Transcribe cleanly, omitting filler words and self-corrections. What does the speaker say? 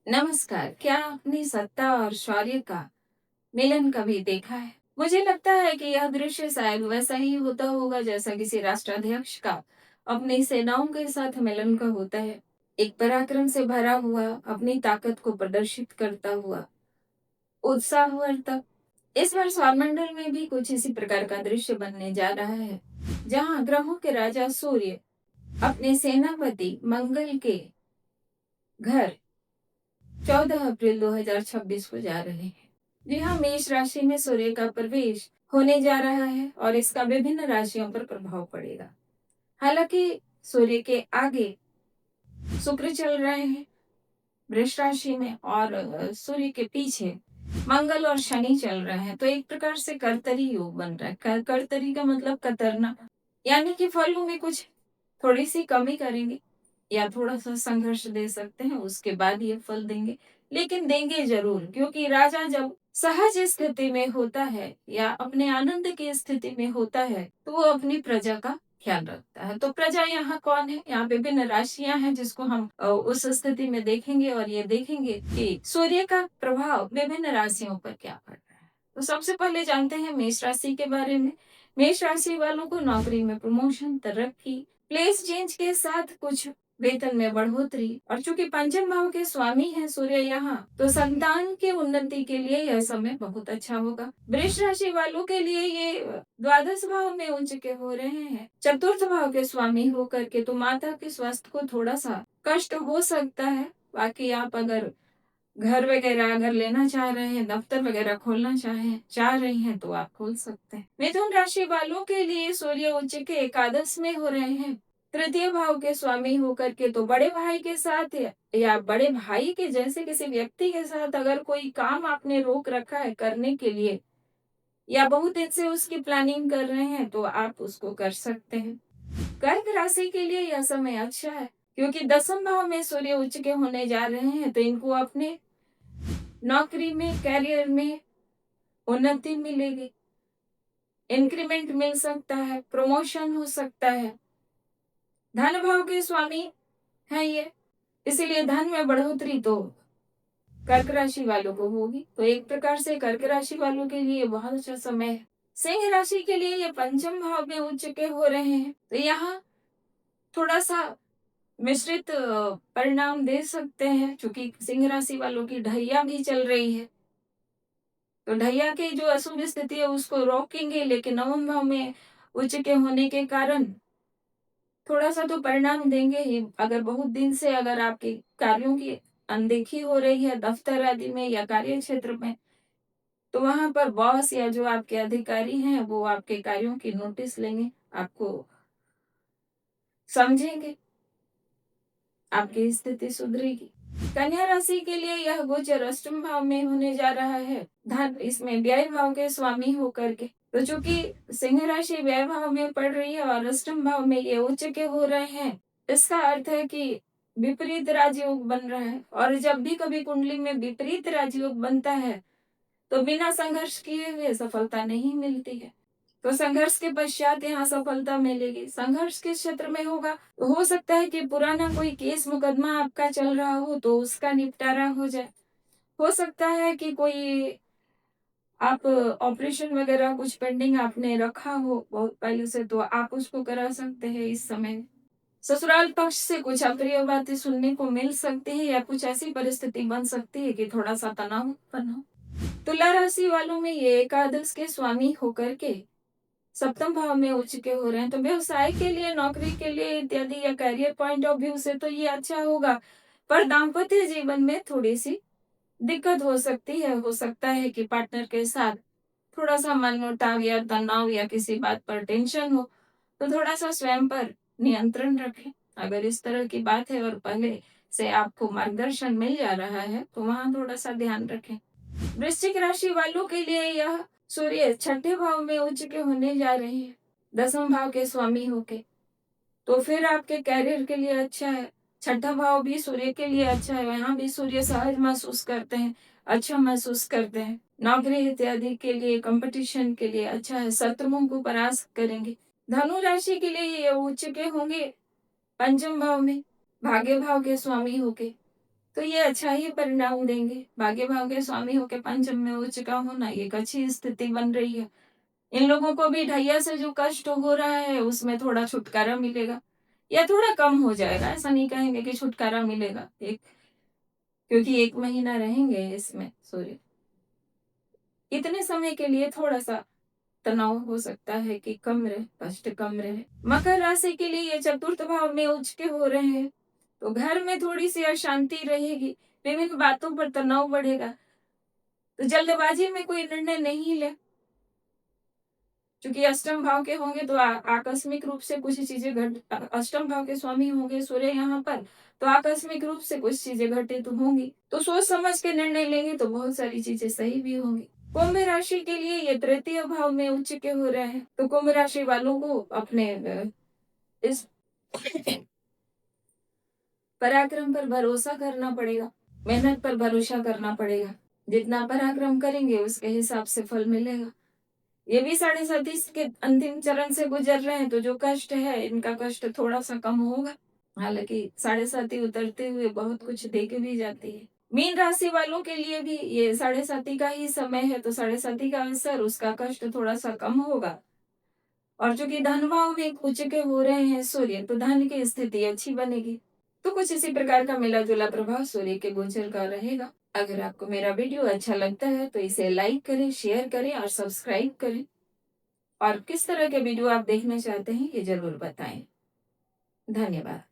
नमस्कार। क्या आपने सत्ता और शौर्य का मिलन कभी देखा है? मुझे लगता है कि यह दृश्य शायद वैसा ही होता होगा जैसा किसी राष्ट्राध्यक्ष का अपनी सेनाओं के साथ मिलन का होता है। एक पराक्रम से भरा हुआ, अपनी ताकत को प्रदर्शित करता हुआ उत्साहवर्धक। इस बार सौरमंडल में भी कुछ इसी प्रकार का दृश्य बनने जा रहा है, जहां ग्रहों के राजा सूर्य अपने सेनापति मंगल के घर 14 अप्रैल 2026 को जा रहे हैं। जी हाँ, मेष राशि में सूर्य का प्रवेश होने जा रहा है और इसका विभिन्न राशियों पर प्रभाव पड़ेगा। हालांकि सूर्य के आगे शुक्र चल रहे हैं वृष राशि में और सूर्य के पीछे मंगल और शनि चल रहे हैं, तो एक प्रकार से कर्तरी योग बन रहा है। कर्तरी का मतलब कतरना, यानी कि फलों में कुछ थोड़ी सी कमी करेंगे या थोड़ा सा संघर्ष दे सकते हैं, उसके बाद ये फल देंगे, लेकिन देंगे जरूर, क्योंकि राजा जब सहज स्थिति में होता है या अपने आनंद की स्थिति में होता है तो वो अपनी प्रजा का ख्याल रखता है। तो प्रजा यहाँ कौन है? यहाँ विभिन्न राशियां हैं जिसको हम उस स्थिति में देखेंगे और ये देखेंगे कि सूर्य का प्रभाव विभिन्न राशियों पर क्या पड़ रहा है। तो सबसे पहले जानते हैं मेष राशि के बारे में। मेष राशि वालों को नौकरी में प्रमोशन, तरक्की, प्लेस चेंज के साथ कुछ वेतन में बढ़ोतरी, और चूंकि पंचम भाव के स्वामी है सूर्य यहाँ, तो संतान के उन्नति के लिए यह समय बहुत अच्छा होगा। वृष राशि वालों के लिए ये द्वादश भाव में उच्च के हो रहे हैं, चतुर्थ भाव के स्वामी होकर के, तो माता के स्वास्थ्य को थोड़ा सा कष्ट हो सकता है। बाकी आप अगर घर वगैरह अगर लेना चाह रहे हैं, दफ्तर वगैरह खोलना चाह रही हैं तो आप खोल सकते हैं। मिथुन राशि वालों के लिए सूर्य उच्च के एकादश में हो रहे हैं, तृतीय भाव के स्वामी होकर के, तो बड़े भाई के साथ या बड़े भाई के जैसे किसी व्यक्ति के साथ अगर कोई काम आपने रोक रखा है करने के लिए या बहुत दिन से उसकी प्लानिंग कर रहे हैं तो आप उसको कर सकते हैं। कर्क राशि के लिए यह समय अच्छा है, क्योंकि दसम भाव में सूर्य उच्च के होने जा रहे हैं, तो इनको अपने नौकरी में, कैरियर में उन्नति मिलेगी, इंक्रीमेंट मिल सकता है, प्रमोशन हो सकता है। धन भाव के स्वामी है ये, इसीलिए धन में बढ़ोतरी तो कर्क राशि वालों को होगी। तो एक प्रकार से कर्क राशि वालों के लिए बहुत अच्छा समय है। सिंह राशि के लिए ये पंचम भाव में उच्च के हो रहे हैं, तो यहाँ थोड़ा सा मिश्रित परिणाम दे सकते हैं, क्योंकि सिंह राशि वालों की ढैया भी चल रही है, तो ढैया की जो अशुभ स्थिति है उसको रोकेंगे, लेकिन नवम भाव में उच्च के होने के कारण थोड़ा सा तो परिणाम देंगे ही। अगर बहुत दिन से अगर आपके कार्यों की अनदेखी हो रही है दफ्तर आदि में या कार्य क्षेत्र में, तो वहां पर बॉस या जो आपके अधिकारी हैं वो आपके कार्यों की नोटिस लेंगे, आपको समझेंगे, आपकी स्थिति सुधरेगी। कन्या राशि के लिए यह गोचर अष्टम भाव में होने जा रहा है, धन इसमें व्यय भाव के स्वामी होकर के, तो चूंकि सिंह राशि व्यय भाव में पड़ रही है और अष्टम भाव में ये उच्च के हो रहे हैं, इसका अर्थ है कि विपरीत राजयोग बन रहा है, और जब भी कभी कुंडली में विपरीत राजयोग बनता है तो बिना संघर्ष किए हुए सफलता नहीं मिलती है। तो संघर्ष के पश्चात यहाँ सफलता मिलेगी। संघर्ष किस क्षेत्र में होगा? हो सकता है कि पुराना कोई केस मुकदमा आपका चल रहा हो तो उसका निपटारा हो जाए। हो सकता है कि कोई आप ऑपरेशन वगैरह कुछ पेंडिंग आपने रखा हो बहुत पहले से, तो आप उसको करा सकते हैं इस समय। ससुराल पक्ष से कुछ अप्रिय बातें सुनने को मिल सकती है या कुछ ऐसी परिस्थिति बन सकती है कि थोड़ा सा तनाव उत्पन्न हो। तुला राशि वालों में ये एकादश के स्वामी होकर के सप्तम भाव में उच्च के हो रहे हैं, तो व्यवसाय के लिए, नौकरी के लिए इत्यादि या करियर पॉइंट ऑफ व्यू से तो ये अच्छा होगा, पर दाम्पत्य जीवन में थोड़ी सी दिक्कत हो सकती है। हो सकता है कि पार्टनर के साथ थोड़ा सा मनमुटाव या तनाव या किसी बात पर टेंशन हो, तो थोड़ा सा स्वयं पर नियंत्रण रखें। अगर इस तरह की बात है और पहले से आपको मार्गदर्शन मिल जा रहा है तो वहां थोड़ा सा ध्यान रखें। वृश्चिक राशि वालों के लिए यह सूर्य छठे भाव में उच्च के होने जा रहे हैं, दसम भाव के स्वामी होके, तो फिर आपके कैरियर के लिए अच्छा है। छठा भाव भी सूर्य के लिए अच्छा है, यहाँ भी सूर्य सहज महसूस करते हैं, अच्छा महसूस करते हैं। नौकरी इत्यादि के लिए, कंपटीशन के लिए अच्छा है, शत्रुओं को परास्त करेंगे। धनु राशि के लिए ये उच्च के होंगे पंचम भाव में, भाग्य भाव के स्वामी होके, तो ये अच्छा ही परिणाम देंगे। भाग्य भाव के स्वामी होके पंचम में उच्च का होना ये एक अच्छी स्थिति बन रही है। इन लोगों को भी ढैया से जो कष्ट हो रहा है उसमें थोड़ा छुटकारा मिलेगा या थोड़ा कम हो जाएगा। ऐसा नहीं कहेंगे कि छुटकारा मिलेगा, क्योंकि 1 महीना रहेंगे इसमें सूर्य। इतने समय के लिए थोड़ा-सा तनाव हो सकता है कि कम रहे, कष्ट कम रहे। मकर राशि के लिए ये चतुर्थ भाव में उच्च के हो रहे हैं, तो घर में थोड़ी-सी अशांति रहेगी, विभिन्न बातों पर तनाव बढ़ेगा। तो जल्दबाजी में कोई निर्णय नहीं लें। चूँकि अष्टम भाव के होंगे तो आकस्मिक रूप से कुछ चीज़ें अष्टम भाव के स्वामी होंगे सूर्य यहाँ पर, तो आकस्मिक रूप से कुछ चीज़ें घटित होंगी। तो सोच समझ के निर्णय लेंगे तो बहुत सारी चीज़ें सही भी होंगी। कुंभ राशि के लिए ये तृतीय भाव में उच्च के हो रहे हैं, तो कुंभ राशि वालों को अपने इस पराक्रम पर भरोसा करना पड़ेगा, मेहनत पर भरोसा करना पड़ेगा। जितना पराक्रम करेंगे उसके हिसाब से फल मिलेगा। ये भी 37 के अंतिम चरण से गुजर रहे हैं, तो जो कष्ट है, इनका कष्ट थोड़ा-सा कम होगा। हालाँकि 37 उतरते हुए बहुत कुछ दे के भी जाती है। मीन राशि वालों के लिए भी ये 37 का ही समय है, तो 37 का असर, उसका कष्ट थोड़ा-सा कम होगा। और चूँकि धन भाव में उच्च के हो रहे हैं सूर्य, तो धन की स्थिति अच्छी बनेगी। तो कुछ इसी प्रकार का मिला-जुला प्रभाव सूर्य के गोचर का रहेगा। अगर आपको मेरा वीडियो अच्छा लगता है तो इसे लाइक करें, शेयर करें और सब्सक्राइब करें। और किस तरह के वीडियो आप देखना चाहते हैं ये ज़रूर बताएँ। धन्यवाद।